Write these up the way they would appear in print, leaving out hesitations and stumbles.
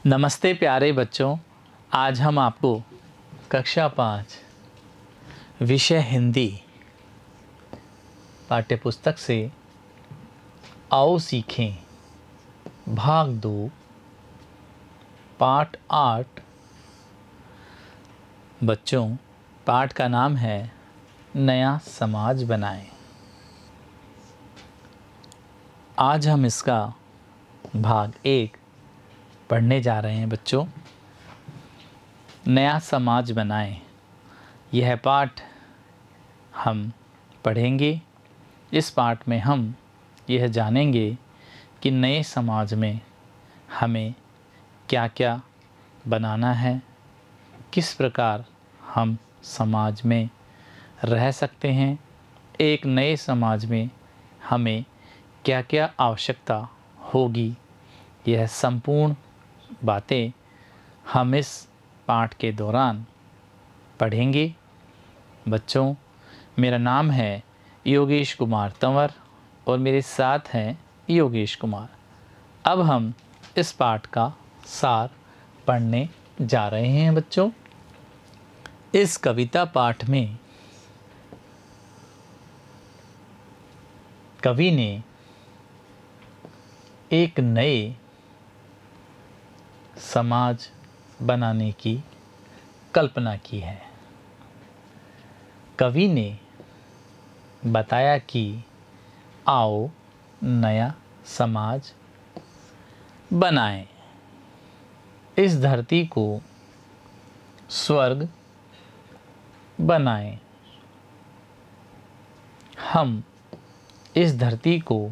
नमस्ते प्यारे बच्चों। आज हम आपको कक्षा 5 विषय हिंदी पाठ्यपुस्तक से आओ सीखें भाग 2 पाठ 8 बच्चों, पाठ का नाम है नया समाज बनाएं। आज हम इसका भाग 1 पढ़ने जा रहे हैं बच्चों। नया समाज बनाएं, यह पाठ हम पढ़ेंगे। इस पाठ में हम यह जानेंगे कि नए समाज में हमें क्या क्या बनाना है, किस प्रकार हम समाज में रह सकते हैं, एक नए समाज में हमें क्या क्या आवश्यकता होगी। यह संपूर्ण बातें हम इस पाठ के दौरान पढ़ेंगे। बच्चों, मेरा नाम है योगेश कुमार तंवर और मेरे साथ हैं योगेश कुमार। अब हम इस पाठ का सार पढ़ने जा रहे हैं बच्चों। इस कविता पाठ में कवि ने एक नए समाज बनाने की कल्पना की है। कवि ने बताया कि आओ नया समाज बनाएं, इस धरती को स्वर्ग बनाएं। हम इस धरती को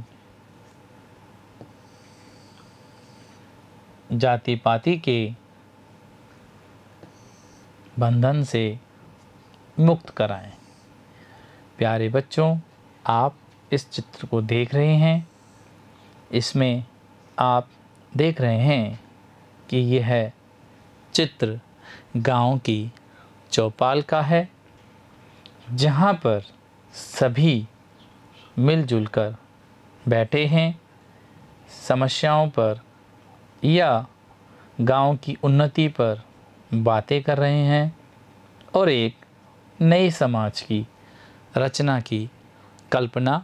जाति पाति के बंधन से मुक्त कराएं। प्यारे बच्चों, आप इस चित्र को देख रहे हैं। इसमें आप देख रहे हैं कि यह चित्र गांव की चौपाल का है, जहां पर सभी मिलजुल कर बैठे हैं, समस्याओं पर या गांव की उन्नति पर बातें कर रहे हैं और एक नए समाज की रचना की कल्पना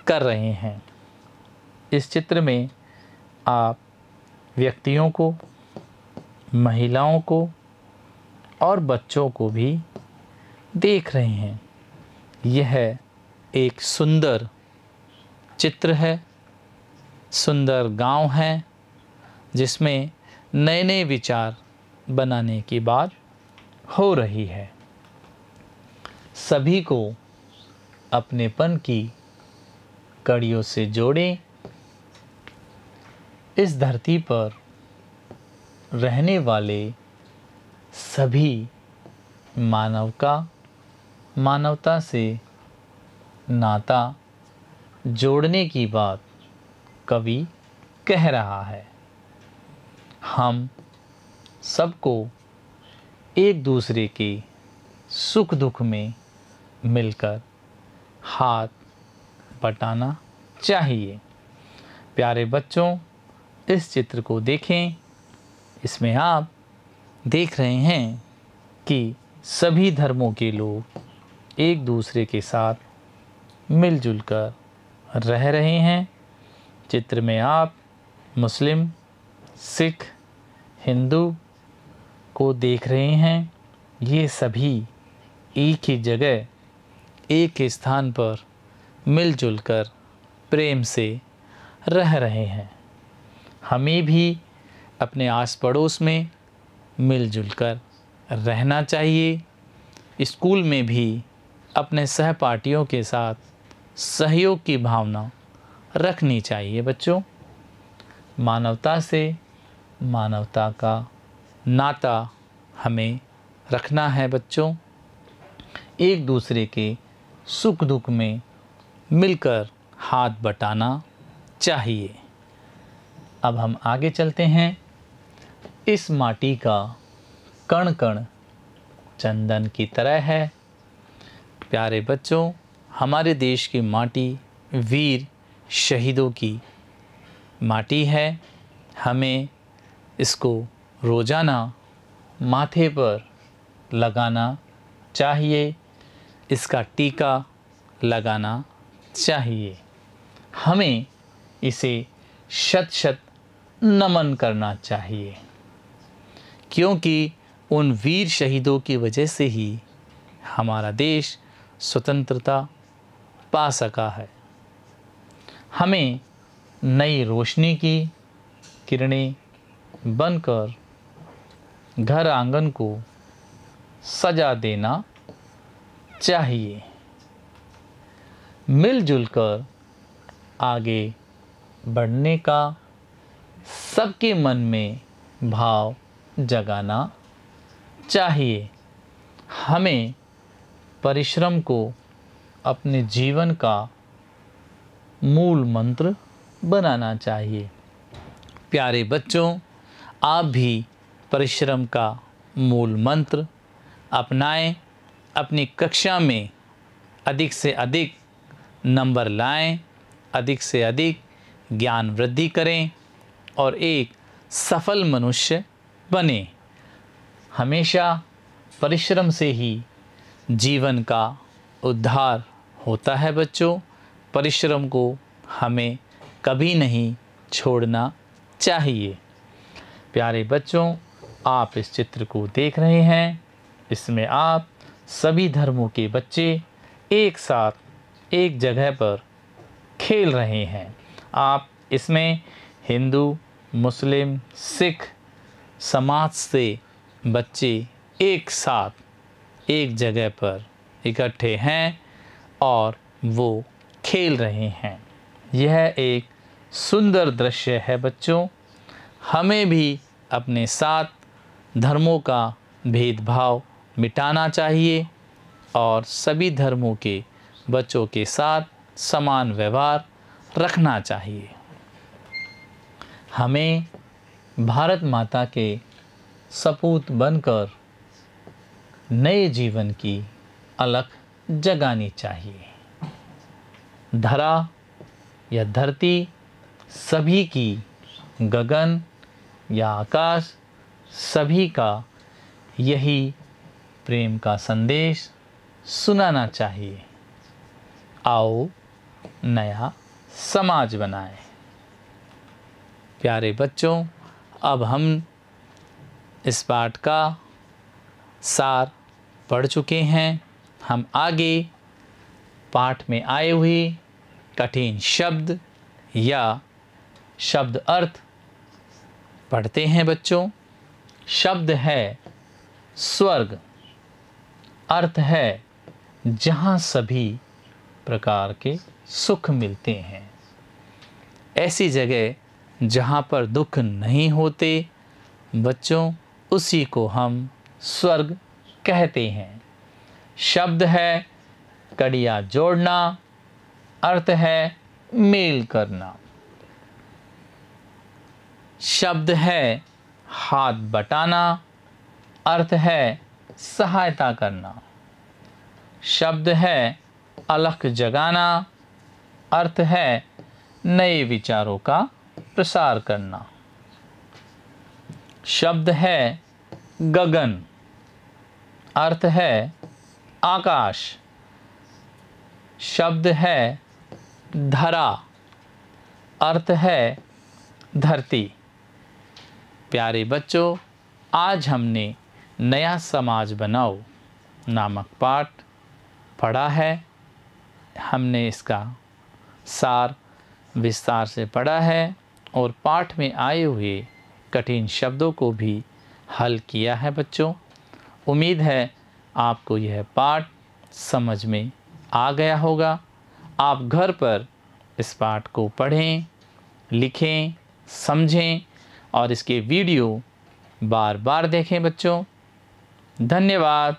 कर रहे हैं। इस चित्र में आप व्यक्तियों को, महिलाओं को और बच्चों को भी देख रहे हैं। यह एक सुंदर चित्र है, सुंदर गांव है, जिसमें नए नए विचार बनाने की बात हो रही है। सभी को अपनेपन की कड़ियों से जोड़ें। इस धरती पर रहने वाले सभी मानवता से नाता जोड़ने की बात कवि कह रहा है। हम सबको एक दूसरे के सुख दुख में मिलकर हाथ बटाना चाहिए। प्यारे बच्चों, इस चित्र को देखें। इसमें आप देख रहे हैं कि सभी धर्मों के लोग एक दूसरे के साथ मिलजुल कर रह रहे हैं। चित्र में आप मुस्लिम, सिख, हिंदू को देख रहे हैं। ये सभी एक ही जगह, एक ही स्थान पर मिलजुल कर प्रेम से रह रहे हैं। हमें भी अपने आस पड़ोस में मिलजुल कर रहना चाहिए। स्कूल में भी अपने सहपाठियों के साथ सहयोग की भावना रखनी चाहिए। बच्चों, मानवता से मानवता का नाता हमें रखना है। बच्चों, एक दूसरे के सुख दुख में मिलकर हाथ बटाना चाहिए। अब हम आगे चलते हैं। इस माटी का कण कण चंदन की तरह है। प्यारे बच्चों, हमारे देश की माटी वीर शहीदों की माटी है। हमें इसको रोज़ाना माथे पर लगाना चाहिए, इसका टीका लगाना चाहिए। हमें इसे शत शत नमन करना चाहिए, क्योंकि उन वीर शहीदों की वजह से ही हमारा देश स्वतंत्रता पा सका है। हमें नई रोशनी की किरणें बनकर घर आंगन को सजा देना चाहिए। मिलजुल कर आगे बढ़ने का सबके मन में भाव जगाना चाहिए। हमें परिश्रम को अपने जीवन का मूल मंत्र बनाना चाहिए। प्यारे बच्चों, आप भी परिश्रम का मूल मंत्र अपनाएं, अपनी कक्षा में अधिक से अधिक नंबर लाएं, अधिक से अधिक ज्ञान वृद्धि करें और एक सफल मनुष्य बने। हमेशा परिश्रम से ही जीवन का उद्धार होता है बच्चों। परिश्रम को हमें कभी नहीं छोड़ना चाहिए। प्यारे बच्चों, आप इस चित्र को देख रहे हैं। इसमें आप सभी धर्मों के बच्चे एक साथ एक जगह पर खेल रहे हैं। आप इसमें हिंदू, मुस्लिम, सिख समाज से बच्चे एक साथ एक जगह पर इकट्ठे हैं और वो खेल रहे हैं। यह एक सुंदर दृश्य है बच्चों। हमें भी अपने साथ धर्मों का भेदभाव मिटाना चाहिए और सभी धर्मों के बच्चों के साथ समान व्यवहार रखना चाहिए। हमें भारत माता के सपूत बनकर नए जीवन की अलख जगानी चाहिए। धरा या धरती सभी की, गगन या आकाश सभी का यही प्रेम का संदेश सुनाना चाहिए। आओ नया समाज बनाएं। प्यारे बच्चों, अब हम इस पाठ का सार पढ़ चुके हैं। हम आगे पाठ में आए हुए कठिन शब्द या शब्द अर्थ पढ़ते हैं बच्चों। शब्द है स्वर्ग, अर्थ है जहाँ सभी प्रकार के सुख मिलते हैं। ऐसी जगह जहाँ पर दुख नहीं होते बच्चों, उसी को हम स्वर्ग कहते हैं। शब्द है कड़ियाँ जोड़ना, अर्थ है मेल करना। शब्द है हाथ बटाना, अर्थ है सहायता करना। शब्द है अलख जगाना, अर्थ है नए विचारों का प्रसार करना। शब्द है गगन, अर्थ है आकाश। शब्द है धरा, अर्थ है धरती। प्यारे बच्चों, आज हमने नया समाज बनाओ नामक पाठ पढ़ा है। हमने इसका सार विस्तार से पढ़ा है और पाठ में आए हुए कठिन शब्दों को भी हल किया है बच्चों। उम्मीद है आपको यह पाठ समझ में आ गया होगा। आप घर पर इस पाठ को पढ़ें, लिखें, समझें और इसके वीडियो बार बार देखें बच्चों। धन्यवाद।